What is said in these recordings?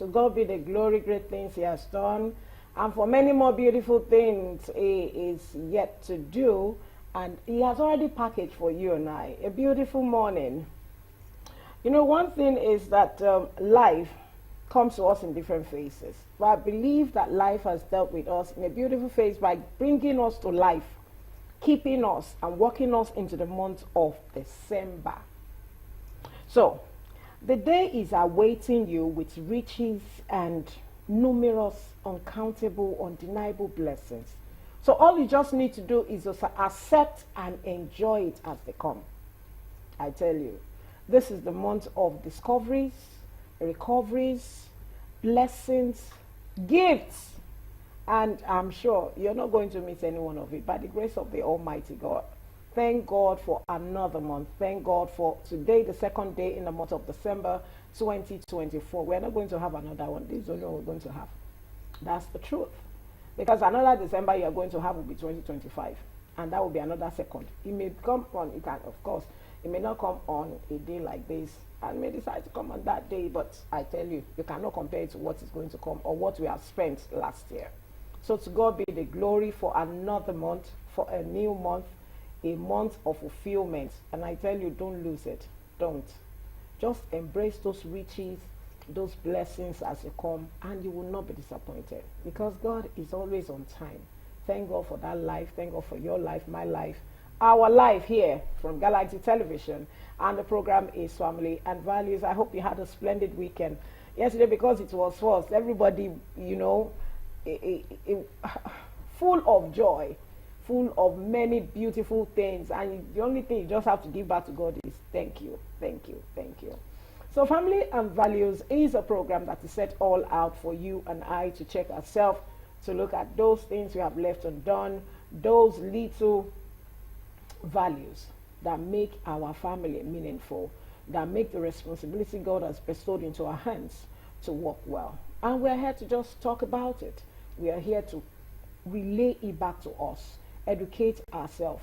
To God be the glory, great things he has done. And for many more beautiful things he is yet to do. And he has already packaged for you and I a beautiful morning. You know, one thing is that life comes to us in different phases. But I believe that life has dealt with us in a beautiful phase by bringing us to life, keeping us and walking us into the month of December. So, the day is awaiting you with riches and numerous, uncountable, undeniable blessings. So all you just need to do is just accept and enjoy it as they come. I tell you, this is the month of discoveries, recoveries, blessings, gifts, and I'm sure you're not going to miss any one of it by the grace of the Almighty God. Thank God for another month. Thank God for today, the second day in the month of December 2024. We're not going to have another one. This is only what we're going to have. That's the truth. Because another December you're going to have will be 2025. And that will be another second. It may come on, it can, of course, it may not come on a day like this. And may decide to come on that day. But I tell you, you cannot compare it to what is going to come or what we have spent last year. So to God be the glory for another month, for a new month, a month of fulfillment. And I tell you, don't lose it. Don't. Just embrace those riches, those blessings as they come, and you will not be disappointed because God is always on time. Thank God for that life. Thank God for your life, my life, our life here from Galaxy Television. And the program is Family and Values. I hope you had a splendid weekend yesterday because it was first. Everybody, you know, full of joy, full of many beautiful things, and the only thing you just have to give back to God is thank you, thank you, thank you. So Family and Values is a program that is set all out for you and I to check ourselves, to look at those things we have left undone, those little values that make our family meaningful, that make the responsibility God has bestowed into our hands to work well. And we're here to just talk about it. We are here to relay it back to us, educate ourselves,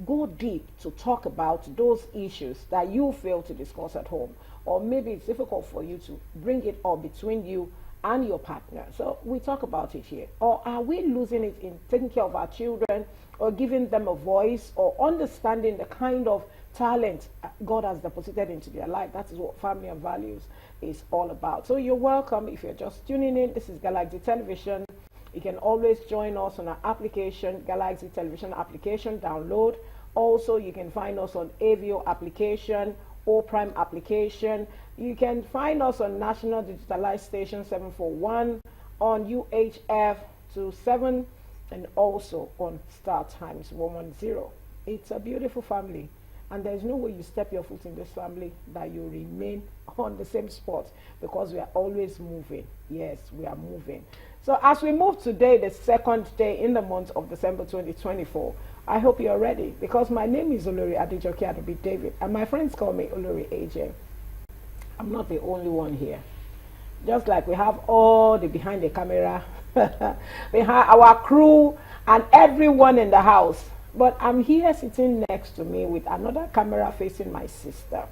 go deep to talk about those issues that you fail to discuss at home, or maybe it's difficult for you to bring it up between you and your partner. So we talk about it here. Or are we losing it in taking care of our children, or giving them a voice, or understanding the kind of talent God has deposited into their life? That is what Family and Values is all about. So you're welcome. If you're just tuning in, this is Galaxy Television. You can always join us on our application, Galaxy Television application, download. Also, you can find us on Avio application, O Prime application. You can find us on National Digitalized Station 741, on UHF 27, and also on Star Times 110. It's a beautiful family. And there's no way you step your foot in this family that you remain on the same spot, because we are always moving. Yes, we are moving. So as we move today, the second day in the month of December 2024, I hope you're ready, because my name is Olori Adejoke Adobi David, and my friends call me Olori AJ. I'm not the only one here. Just like we have all the behind the camera, behind our crew, and everyone in the house. But I'm here sitting next to me with another camera facing my sister.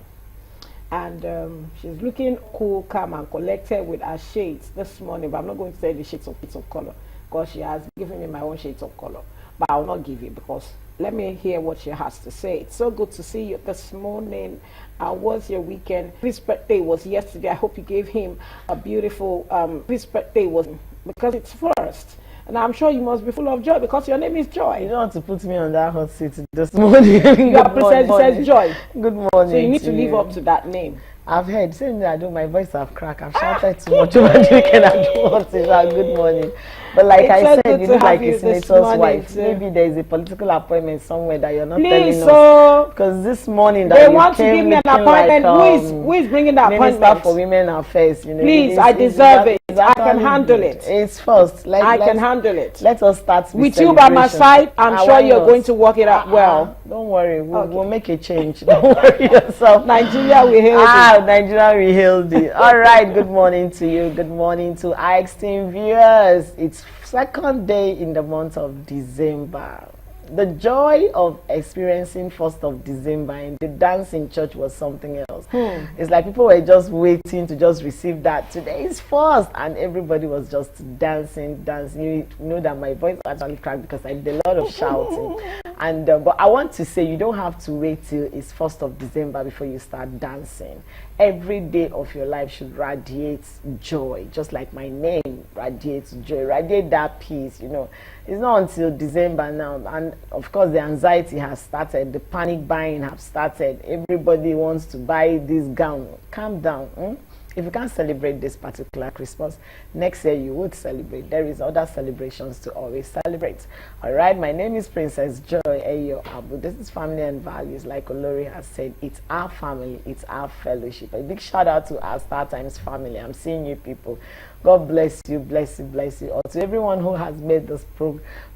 And she's looking cool, calm, and collected with her shades this morning. But I'm not going to say the shades of color, because she has given me my own shades of color. But I will not give it, because let me hear what she has to say. It's so good to see you this morning. How was your weekend? His birthday was yesterday. I hope you gave him a beautiful, his birthday was, because it's first. And I'm sure you must be full of joy, because your name is Joy. You don't want to put me on that hot seat this morning. Your princess says Joy. Good morning. So you need to live up to that name. I've heard, saying that I do, my voice have cracked. I've shouted too much over the weekend. I don't want to shout good morning. But like It's I so said, good you to look like have you a this senator's morning, wife. too. Maybe there is a political appointment somewhere that you're not Please, telling us. so Because this morning that they you want to came give me an looking appointment. like, who is bringing the Minister appointment? for Women Affairs, you know. Please, It's- I it's deserve that- it. it's I can actually handle good. it. It's first. I can handle it. Let us start With you by my celebration. side, I'm sure why you're not? going to work it out well. Don't worry, Okay. we'll make a change. Don't worry yourself. Nigeria, we hail you. Nigeria, we hail thee. All right, good morning to you. Good morning to our esteemed viewers. It's second day in the month of December. the joy of experiencing 1st of December and the dance in church was something else. It's like people were just waiting to just receive that. Today is 1st, and everybody was just dancing. You know that my voice actually cracked because I did a lot of shouting. And but I want to say, you don't have to wait till it's 1st of December before you start dancing. Every day of your life should radiate joy, just like my name radiates joy, radiate that peace. You know, it's not until December now, and of course the anxiety has started, the panic buying has started. Everybody wants to buy this gown. Calm down. If you can't celebrate this particular Christmas, next year you would celebrate. There is other celebrations to always celebrate. All right, my name is Princess Joy Eyo Abu. This is Family and Values. Like Olori has said, it's our family, it's our fellowship. A big shout out to our Star Times family. I'm seeing you people. God bless you, bless you, bless you. Or to everyone who has made this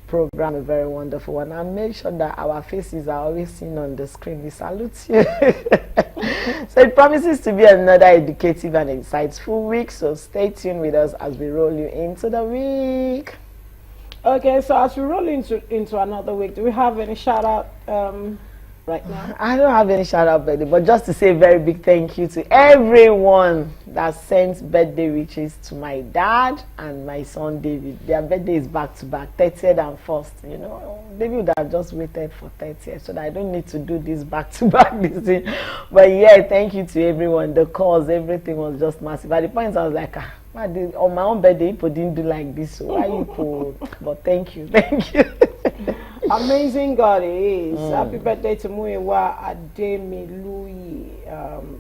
program a very wonderful one, and make sure that our faces are always seen on the screen. We salute you. So it promises to be another educative and insightful week, so stay tuned with us as we roll you into the week. Okay, so as we roll into another week, do we have any shout out right now? I don't have any shout out birthday, but just to say a very big thank you to everyone that sent birthday wishes to my dad and my son David. Their birthday is back to back, 30th and 1st. You know, David would have just waited for 30th, so that I don't need to do this back to back this thing. But yeah, thank you to everyone. The calls, everything was just massive. At the point I was like, on my own birthday, people didn't do like this, so why you cool? But thank you. Amazing God is. Happy birthday to Muiwa Ademiluyi,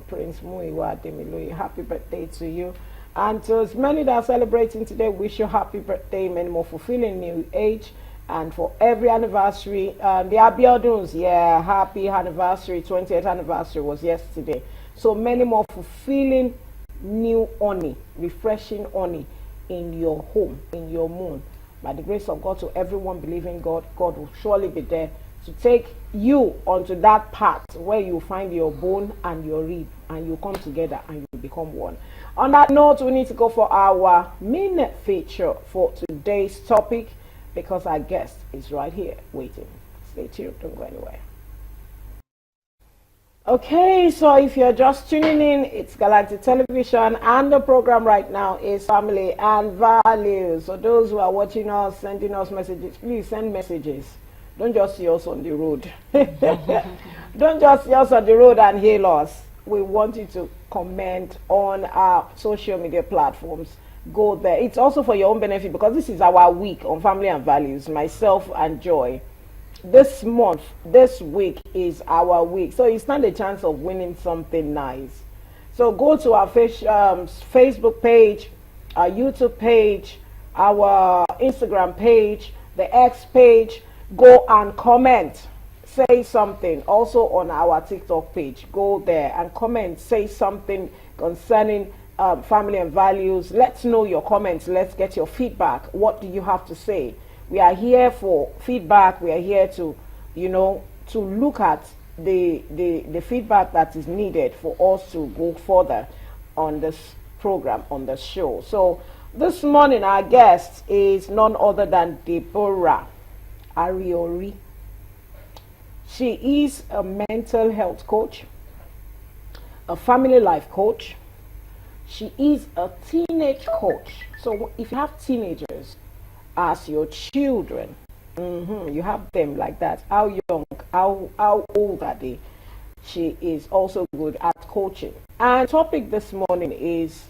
Prince Muiwa Ademiluyi. Happy birthday to you. And to as many that are celebrating today, wish you happy birthday, many more fulfilling new age. And for every anniversary, the Abioduns, yeah, happy anniversary, 20th anniversary was yesterday. So many more fulfilling new honey, refreshing honey in your home, in your moon. By the grace of God, to everyone believing God, God will surely be there to take you onto that path where you find your bone and your rib, and you come together and you become one. On that note, we need to go for our main feature for today's topic, because our guest is right here waiting. Stay tuned, don't go anywhere. Okay, so if you're just tuning in, it's Galactic Television, and the program right now is Family and Values. So those who are watching us, sending us messages, please send messages. Don't just see us on the road. Don't just see us on the road and hail us. We want you to comment on our social media platforms. Go there. It's also for your own benefit, because this is our week on Family and Values, myself and Joy. This month, this week is our week, so you stand a chance of winning something nice. So go to our Facebook page, our YouTube page, our Instagram page, the X page. Go and comment, say something. Also on our TikTok page, go there and comment, say something concerning Family and Values. Let's know your comments. Let's get your feedback. What do you have to say? We are here for feedback. We are here to, to look at the feedback that is needed for us to go further on this program, on the show. So this morning our guest is none other than Deborah Ariori. She is a mental health coach, a family life coach. She is a teenage coach. So if you have teenagers as your children, you have them like that, how young, how old are they? She is also good at coaching. And topic this morning is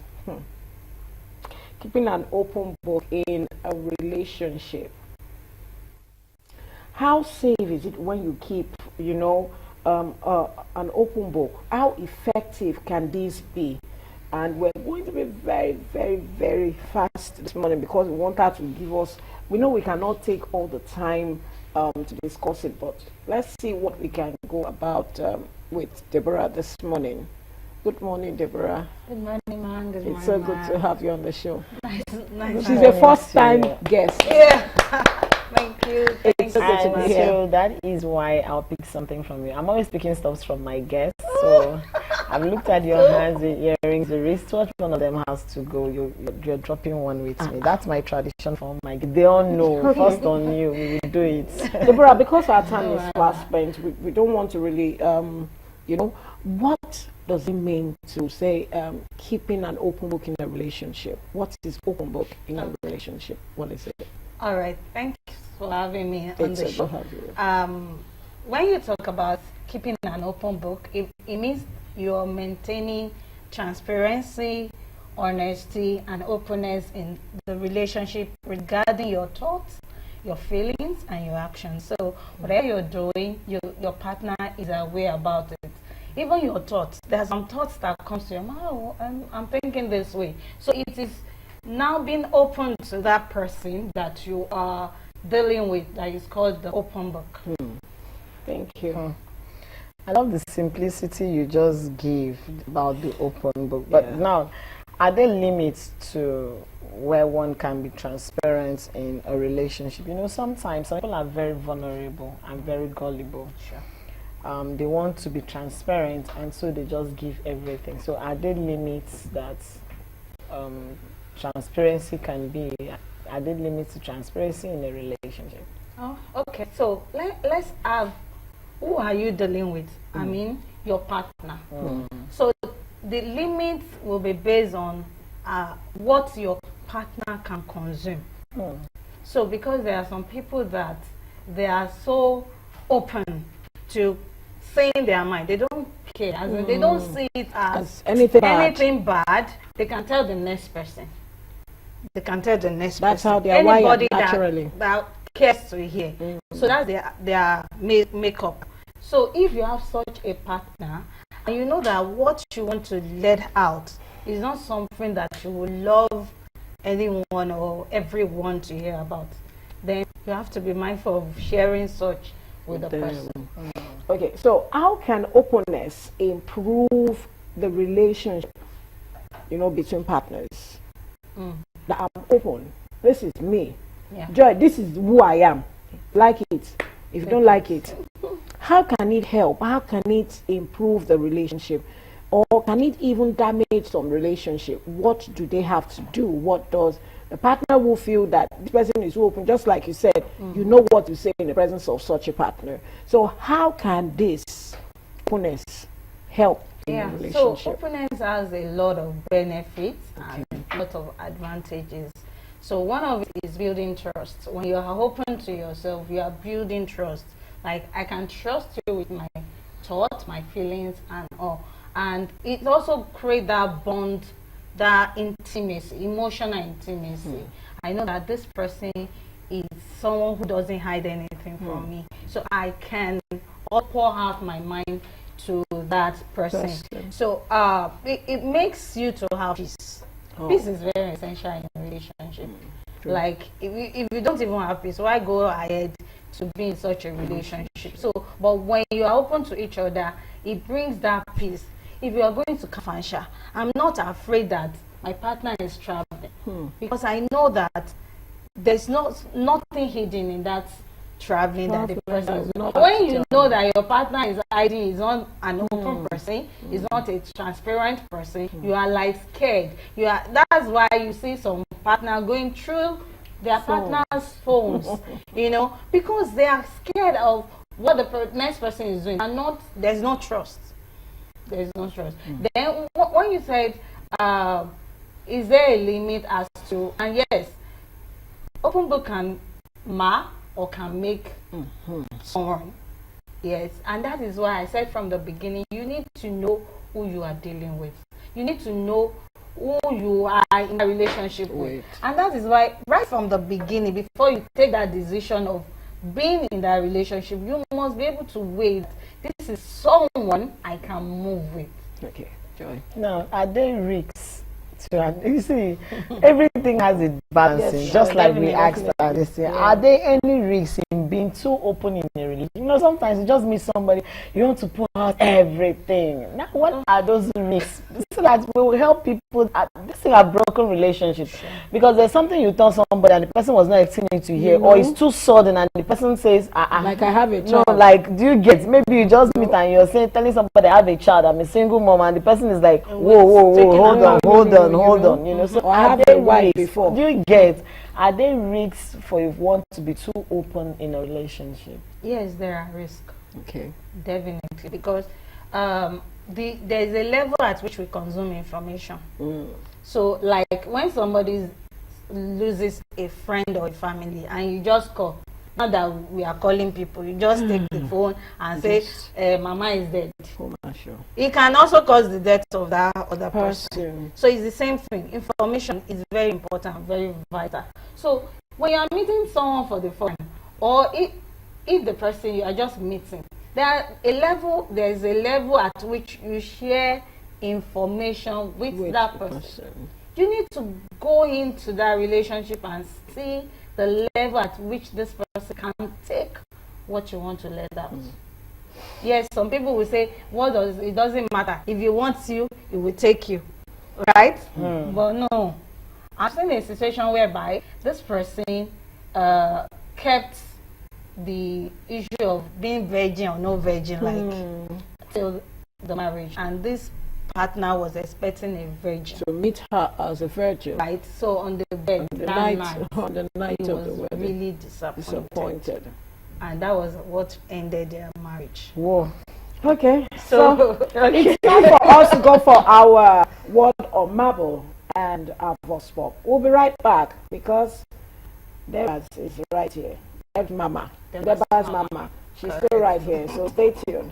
keeping an open book in a relationship. How safe is it when you keep, an open book? How effective can this be? And we're going to be very, very, very fast this morning, because we want her to give us, we know we cannot take all the time to discuss it, but let's see what we can go about with Deborah this morning. Good morning, Deborah. Good morning, man. Good morning, it's so good to have you on the show. Nice. She's a first-time guest. Yeah. Thank you. It's so good to be here. So that is why I'll pick something from you. I'm always picking stuff from my guests, so I've looked at your hands, the earrings, the wristwatch. One of them has to go. You're dropping one with me. That's my tradition for my. They all know. First on you, we will do it. Deborah, because our time is fast spent, we don't want to really, what does it mean to say keeping an open book in a relationship? What is open book in a relationship? What is it? All right. Thanks for having me on It's the a show. have When you talk about keeping an open book, it means you're maintaining transparency, honesty, and openness in the relationship regarding your thoughts, your feelings, and your actions. So whatever you're doing, your partner is aware about it. Even your thoughts, there are some thoughts that comes to your mind. Oh, I'm thinking this way. So it is now being open to that person that you are dealing with that is called the open book. Thank you. I love the simplicity you just gave about the open book. But now, are there limits to where one can be transparent in a relationship? You know, sometimes some people are very vulnerable and very gullible. Sure. They want to be transparent, and so they just give everything. So are there limits that transparency can be? Are there limits to transparency in a relationship? Oh, okay. So let's have, who are you dealing with? I mean, your partner. So the limits will be based on what your partner can consume. So because there are some people that they are so open to saying their mind, they don't care. As in, they don't see it as anything bad. They can tell the next person. They can tell the next That's person. how they are wired naturally. That cares to hear. So that's their makeup. So if you have such a partner, and you know that what you want to let out is not something that you will love anyone or everyone to hear about, then you have to be mindful of sharing such with the person. Okay, so how can openness improve the relationship, between partners? That I'm open. This is me. Yeah. Joy, this is who I am. Like it. If you don't like it, how can it help? How can it improve the relationship? Or can it even damage some relationship? What do they have to do? What does the partner will feel that this person is open, just like you said, you know what to say in the presence of such a partner. So how can this openness help in the relationship? So openness has a lot of benefits and a lot of advantages. So one of it is building trust. When you are open to yourself, you are building trust. Like, I can trust you with my thoughts, my feelings, and all. And it also creates that bond, that intimacy, emotional intimacy. I know that this person is someone who doesn't hide anything from me. So I can pour out my mind to that person. So it makes you to have peace. Peace is very essential in a relationship. Like, if you don't even have peace, why go ahead to be in such a relationship? So, but when you are open to each other, it brings that peace. If you are going to Kafansha, I'm not afraid that my partner is traveling because I know that there's nothing hidden in that traveling that the person is not. When you know that your partner is hiding, is not an open person, is not a transparent person, you are like scared. That's why you see some partner going through their partner's phones, because they are scared of what the next person is doing, and there's no trust. There's no trust. Then when you said, is there a limit as to, and yes, open book can mar or can make someone. Yes, and that is why I said from the beginning, you need to know who you are dealing with. You need to know who you are in a relationship with. And that is why right from the beginning, before you take that decision of being in that relationship, you must be able to wait. This is someone I can move with. Okay, Joy. Now, are there risks to you see, everything has a balancing, just like we asked this year. Are there any risks in being too open in a relationship? Sometimes you just meet somebody, you want to pour out everything. Now, what are those risks? so that we will help people. This thing have broken relationships because there's something you tell somebody and the person was not expecting to hear, or it's too sudden and the person says, like I have a no, child. like, do you get? Maybe you just meet and you're telling somebody I have a child, I'm a single mom, and the person is like, whoa, hold on, you know. So I have a wife before. Do you get? Are there risks for if one to be too open in a relationship? Yes, there are risks. Okay. Definitely, because there's a level at which we consume information. So, like when somebody loses a friend or a family, and you just call, not that we are calling people, you just take the phone and say, "Mama is dead." Sure. It can also cause the death of that other person. So it's the same thing. Information is very important, very vital. So when you are meeting someone for the first time, or if the person you are just meeting, there's a level at which you share information with that person. You need to go into that relationship and see the level at which this person can take what you want to let out. Yes, some people will say, it doesn't matter. If he wants you, he will take you. Right? But no. I've seen a situation whereby this person kept the issue of being virgin or no virgin, like, till the marriage. And this partner was expecting a virgin. To meet her as a virgin. Right? So on the bed, on the night he of the was wedding. really disappointed. And that was what ended their marriage. Whoa. Okay. So it's time for us to go for our word or marble and our voice pop. We'll be right back because Deborah is right here. Deborah's mama. She's still right here. So stay tuned.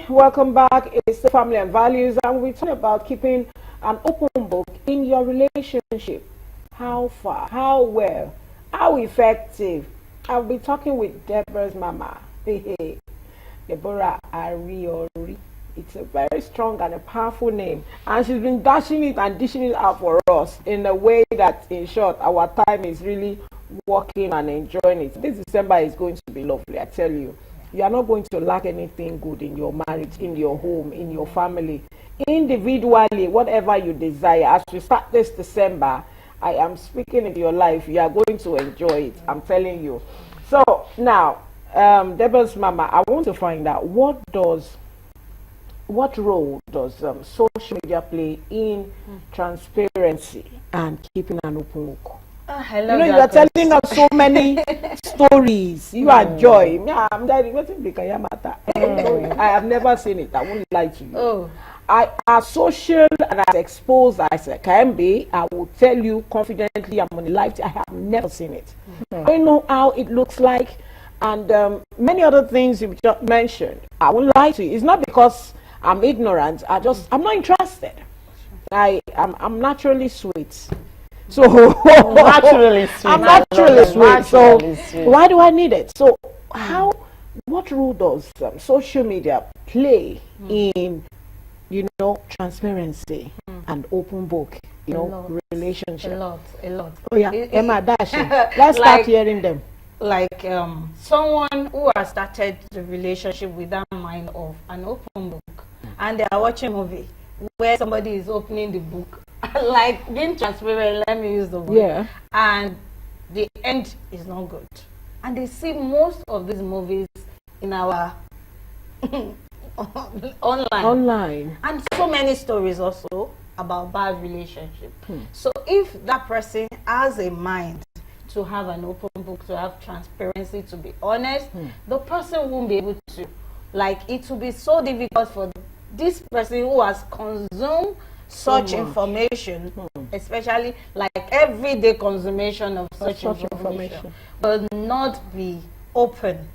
Welcome back. It's the Family and Values, and we're talking about keeping an open book in your relationship. How far? How well? How effective? I'll be talking with Deborah's mama. Hey, Deborah Ariori. It's a very strong and a powerful name, and she's been dashing it and dishing it out for us in a way that, in short, our time is really working and enjoying it. This December is going to be lovely, I tell you. You are not going to lack anything good in your marriage, in your home, in your family. Individually, whatever you desire, as we start this December, I am speaking into your life. You are going to enjoy it, I'm telling you. So now, Deborah's mama, I want to find out what role does social media play in transparency and keeping an open book? I love you are telling us so many stories. You are joy. I have never seen it. I won't lie to you. As social and as exposed as I can be, I will tell you confidently, I'm on the live. I have never seen it. I don't know how it looks like, and many other things you just mentioned. I won't lie to you. It's not because I'm ignorant. I'm not interested. I'm naturally sweet. So naturally sweet. I'm naturally sweet. So why do I need it? So what role does social media play in, transparency and open book, relationship? A lot. Oh yeah, Emma Dashi. Let's start hearing them. Like someone who has started the relationship with that mind of an open book, and they are watching a movie where somebody is opening the book, like being transparent, let me use the word. Yeah. And the end is not good. And they see most of these movies in our online. And so many stories also about bad relationship. So if that person has a mind to have an open book, to have transparency, to be honest, the person won't be able to. Like, it will be so difficult for this person who has consumed such information, especially like everyday consummation of such information, will not be open.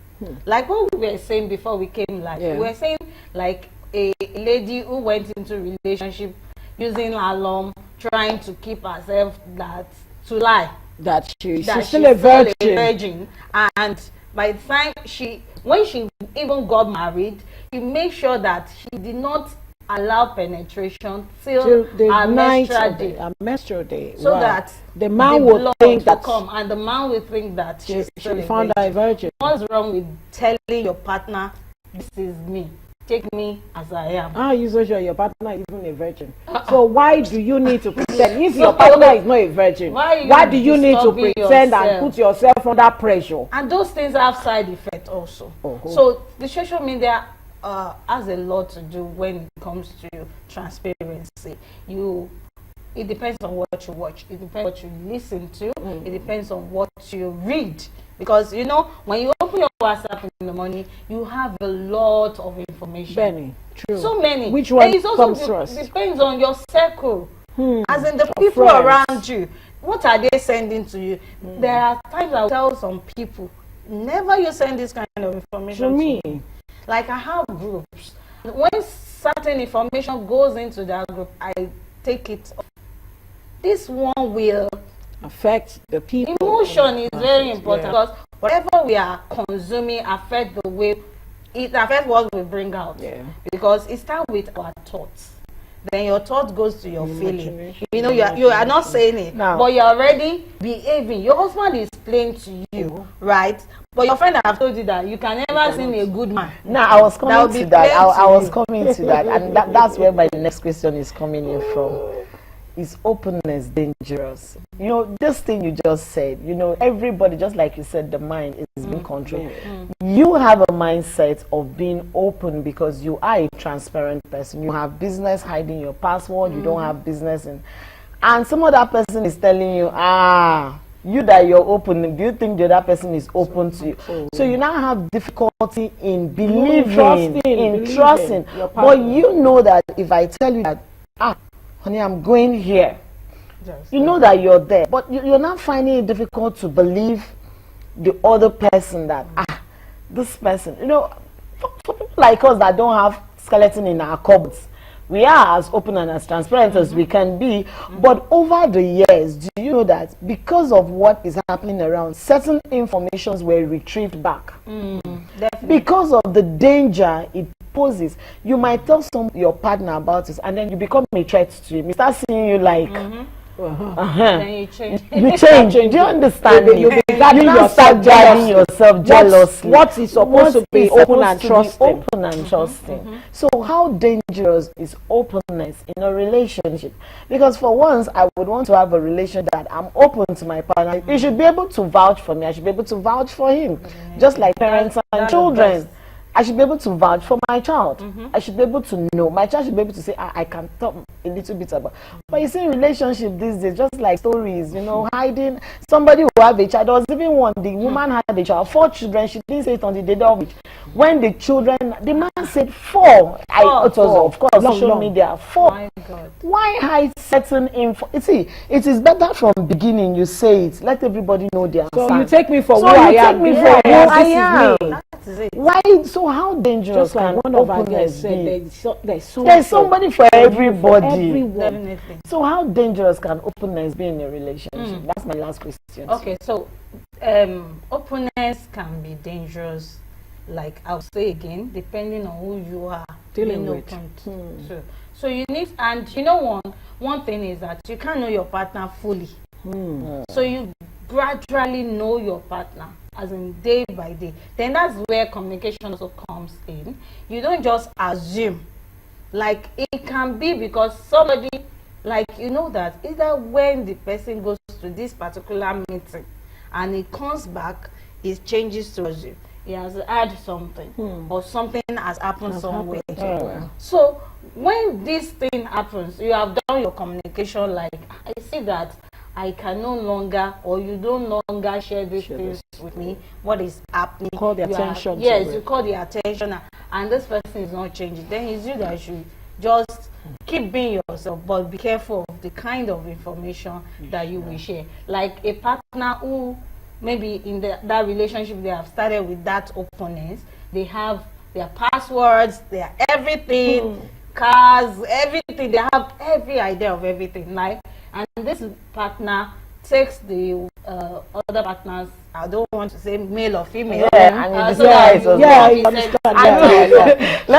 Like what we were saying before we came live, we were saying like a lady who went into relationship using alarm, trying to keep herself to lie. That she's still a virgin. And by the time when she even got married, she made sure that she did not allow penetration till the menstrual day, so that the man would think that come, and the man will think that she found her a virgin. What's wrong with telling your partner, this is me? take me as I am. Ah, you so sure your partner is even a virgin. So why do you need to pretend? If your partner is not a virgin, why do you need to pretend and put yourself under pressure? And those things have side effects also. So the social media has a lot to do when it comes to transparency. It depends on what you watch. It depends on what you listen to. It depends on what you read. Because, you know, when you open your WhatsApp in the morning, you have a lot of information. Many, true. So many. Which one it also comes first? Depends on your circle. As in the people around you. What are they sending to you? There are times I will tell some people, never you send this kind of information to me. Like I have groups. When certain information goes into that group, I take it off. This one will affect the people. Emotion is very important because whatever we are consuming affects the way it affects what we bring out. Because it starts with our thoughts. Then your thought goes to your feeling. You know, you are not saying it, but you're already behaving. Your husband is playing to you, right? But your friend have told you that you can never see a good man. Now I was coming to that. I was coming to that, and that's where my next question is coming in from. Is openness dangerous? You know, this thing you just said, you know, everybody, just like you said, the mind is being controlled. You have a mindset of being open because you are a transparent person. You have business hiding your password, you don't have business and some other person is telling you, you that you're open, do you think the other person is open to you? So you now have difficulty in believing, in trusting. But you know that if I tell you that, honey, I'm going here. You know that you're there, but you're not finding it difficult to believe the other person that, this person, you know, for people like us that don't have skeleton in our cupboards, we are as open and as transparent as we can be. But over the years, do you know that because of what is happening around, certain informations were retrieved back? Because of the danger it poses. You might tell your partner about it, and then you become a threat to him. He starts seeing you like, then you change. You change. Do you understand me? You now start judging yourself jealously. What is supposed to be open and trusting? So how dangerous is openness in a relationship? Because for once, I would want to have a relationship that I'm open to my partner. He should be able to vouch for me. I should be able to vouch for him. Just like parents and children. I should be able to vouch for my child. I should be able to know. My child should be able to say, I can talk a little bit about. But you see, in relationship these days, just like stories, you know, hiding. Somebody who have a child, there was even one, the woman had a child, 4 children. She didn't say it on the day of it. When the children, the man said 4. It was, of course, social media, 4. My God. Why hide certain info? You see, it is better from beginning you say it. Let everybody know their So stand. you take me for So who I you am. take me for who I am. That is it. Why? So how dangerous Just like can one of our openness guys said, be? there's somebody for everybody. everyone. Definitely. So how dangerous can openness be in a relationship? That's my last question. Okay, so openness can be dangerous, like I'll say again, depending on who you are Dealing with. open to. So you need, and you know one thing is that you can't know your partner fully. So you gradually know your partner, as in day by day. Then that's where communication also comes in. You don't just assume. Like it can be because somebody, like you know that either when the person goes to this particular meeting and he comes back, it changes towards you. He has had something or something has happened somewhere. So when this thing happens, you have done your communication, like I see that I can no longer, or you don't no longer share these things with me. What is happening? Call the attention. Yes, you call the attention, and this person is not changing. Then it's you that should just keep being yourself, but be careful of the kind of information that you will share. Like a partner who maybe in that relationship they have started with that openness, they have their passwords, their everything, cars, everything. They have every idea of everything. Like, and this partner takes the other partners, I don't want to say male or female. Let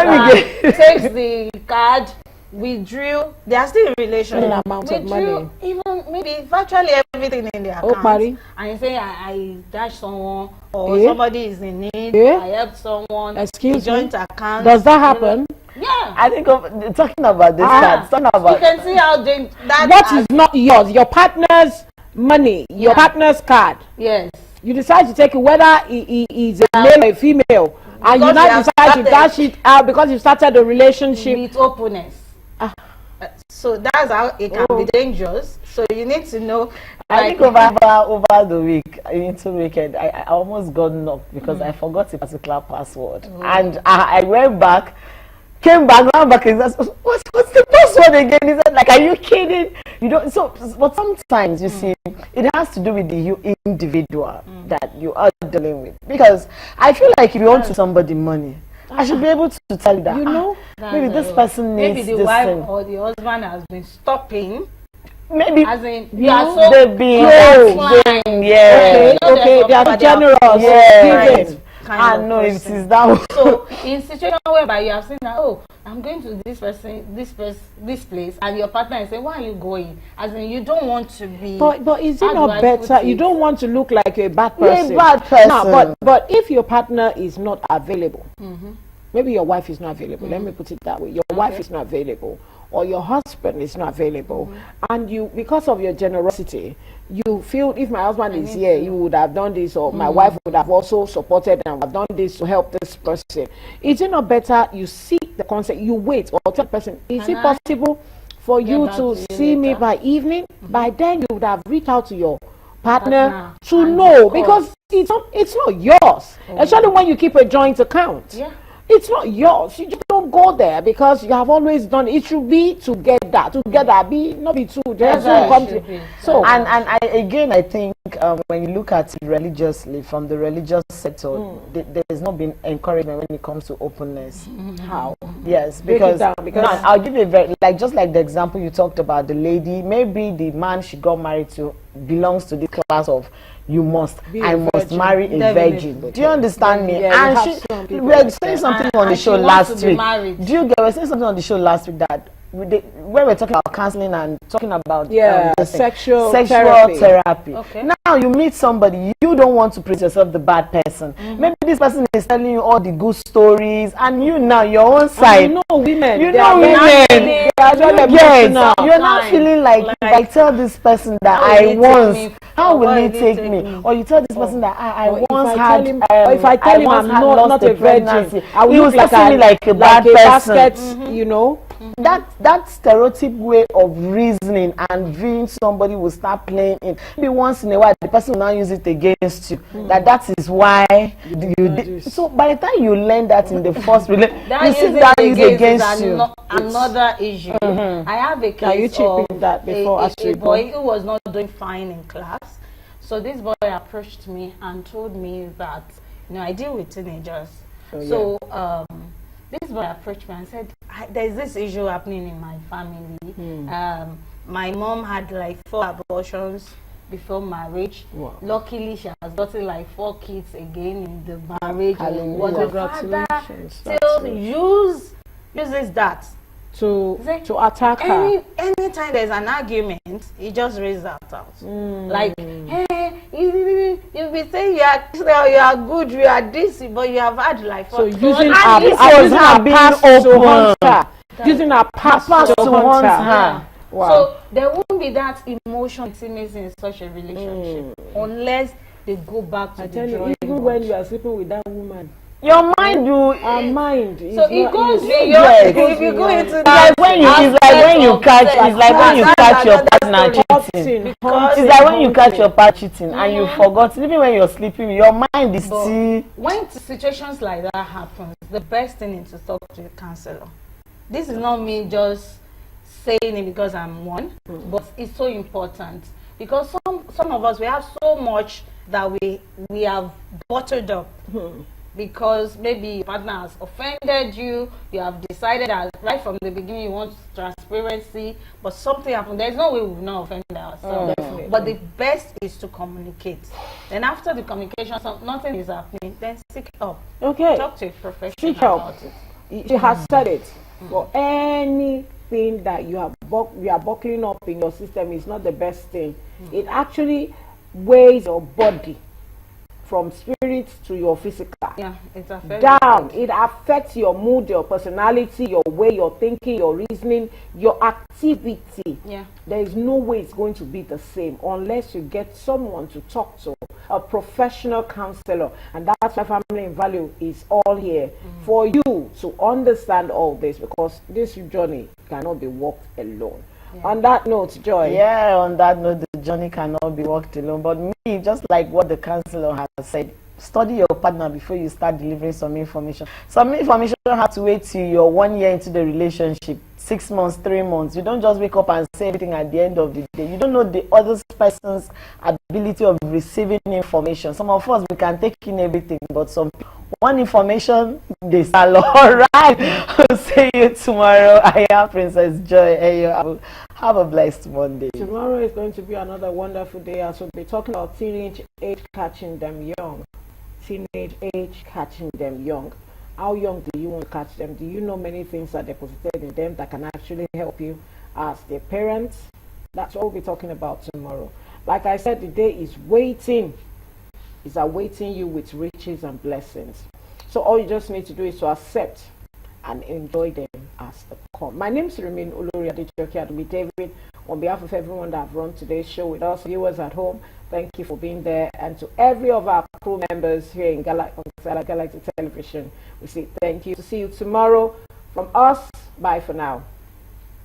me takes the card, withdrew, they are still in relationship. Certain amount of money. Even maybe virtually everything in their account. Mary. And you say, I dashed someone, or Yeah. somebody is in need, Yeah. I helped someone, Excuse a joint me. account. Does that happen? Yeah. I think of talking about this card, talking You about can see how they, that What has- is not yours? Your partner's money, your Yeah. partner's card. yes. You decide to take it, whether he is a male or a female, and you Because now you have decide to started- dash it out because you started a relationship. With openness. So that's how it can be dangerous. So you need to know. I like, think over the week, into the weekend, I almost got knocked because I forgot a particular password. And I went back, came back, ran back, and said, what's the password again? He said, like, are you kidding? You don't, so, but sometimes, you see, it has to do with the individual that you are dealing with. Because I feel like if you want to somebody money, I should be able to tell you that, You know, maybe this person needs maybe the this wife thing. or the husband has been stopping, Maybe as in You you are know, so they've been close. yeah. Okay, they are generous, Yes. giving. I know it is that one. So in situation whereby you have seen that, oh, I'm going to this place, and your partner is saying, why are you going? As in, you don't want to be. But is it How do not I better? put You it? don't want to look like a bad You're a person. bad person. No, but if your partner is not available, maybe your wife is not available. Let me put it that way. Your wife is not available, or your husband is not available, and you, because of your generosity, you feel if my husband is here, he would have done this, or my wife would have also supported and have done this to help this person. Is it not better you seek the concept, you wait, or tell the person, is it possible for you back to to you see me later. by evening? By then you would have reached out to your partner Partner to and know, discuss. because it's not yours, especially when you keep a joint account. Yeah. It's not yours. You just don't go there because you have always done it. It should be together. Be not be two. There's That's how no it come should to. be. So And I think when you look at it religiously, from the religious sector, there's not been encouragement when it comes to openness. how? Yes, Break it because, down, because- no, I'll give you a very, like, just like the example you talked about, the lady, maybe the man she got married to belongs to this class of you must, Be I a must virgin. marry a Definitely. virgin. Do you understand me? Yeah, you and have she, some people we were like saying that. something on the And show she wants last to be week. married. Do you get? We were saying something on the show last week that when we're talking about counseling and talking about Yeah, this thing, sexual therapy. Okay. Now you meet somebody, you don't want to present yourself the bad person. Maybe this person is telling you all the good stories, and you now your own side. And you know women. You they know are very- women. They are very Yes, emotional. you're not Sometimes, feeling like if I tell this person that How will I he take once, me? how Or will why he will he take take me? me? Or you tell this person that I Or if once I had, tell him, or if I tell him once I'm had not lost a virgin, pregnancy, I will he look like see me like a bad person. basket, you know. That stereotype way of reasoning and viewing somebody will start playing in. Maybe once in a while the person will now use it against you. That is why you did. So by the time you learn that in the first relationship, That you see using that it used against against is you. another issue. I have a Can you case chip of in that before a Astrid boy who was not doing fine in class. So this boy approached me and told me that, I deal with teenagers. So this boy approached me and said, there's this issue happening in my family. My mom had like 4 abortions before marriage. Wow. Luckily, she has gotten like 4 kids again in the marriage. Hallelujah. But the father Congratulations. still uses that. To Say, attack her. Anytime there's an argument, he just raises that out. Like, hey, you'll be saying you are good, you are this, but you have had like So four- using and our this was her being past to open. hunt her. Using our past Past to to hunt hunt her. her. Wow. So there won't be that emotion intimacy in such a relationship unless they go back to I the tell you, drawing even board. when you are sleeping with that woman, Your mind, our mind is So it not goes easy. beyond. Yes. If you go into It's that like when you, it's like when you catch, it's like when you catch your partner cheating. Hunting, Because It's like when you catch hunting. your partner cheating and you forgot. Even when you're sleeping, your mind is But still. when situations like that happen, the best thing is to talk to a counselor. This is not me just saying it because I'm one, but it's so important because some of us, we have so much that we have bottled up. Because maybe your partner has offended you, you have decided that right from the beginning you want transparency, but something happened. There's no way we will not offend ourselves. Definitely. But the best is to communicate. Then after the communication, nothing is happening, then seek help. Okay. Talk to a professional Seek help. about it. She has said it. For any thing that you are buckling up in your system is not the best thing. It actually weighs your body from spirit to your physical. Yeah, it's affects Down. It affects your mood, your personality, your way you're thinking, your reasoning, your activity. Yeah. There is no way it's going to be the same unless you get someone to talk to, a professional counselor. And that's why Family and Value is all here for you to understand all this, because this journey cannot be walked alone. On that note, Joy. Yeah, on that note, the journey cannot be walked alone. But me, just like what the counselor has said, study your partner before you start delivering some information. Some information have to wait till you're 1 year into the relationship, 6 months, 3 months. You don't just wake up and say everything at the end of the day. You don't know the other person's ability of receiving information. Some of us, we can take in everything, but some one information, they say, all right. I'll see you tomorrow. I am Princess Joy. Have a blessed Monday. Tomorrow is going to be another wonderful day as we'll be talking about teenage age catching them young. Teenage age catching them young. How young do you want to catch them? Do you know many things that deposited in them that can actually help you as their parents? That's what we'll be talking about tomorrow. Like I said, the day is waiting. Is awaiting you with riches and blessings. So all you just need to do is to accept and enjoy them as they come. My name is Remain Olori Adejoke Adomi David. On behalf of everyone that have run today's show with us, viewers at home, thank you for being there. And to every of our crew members here in Galaxy Television, we say thank you. To see you tomorrow. From us, bye for now.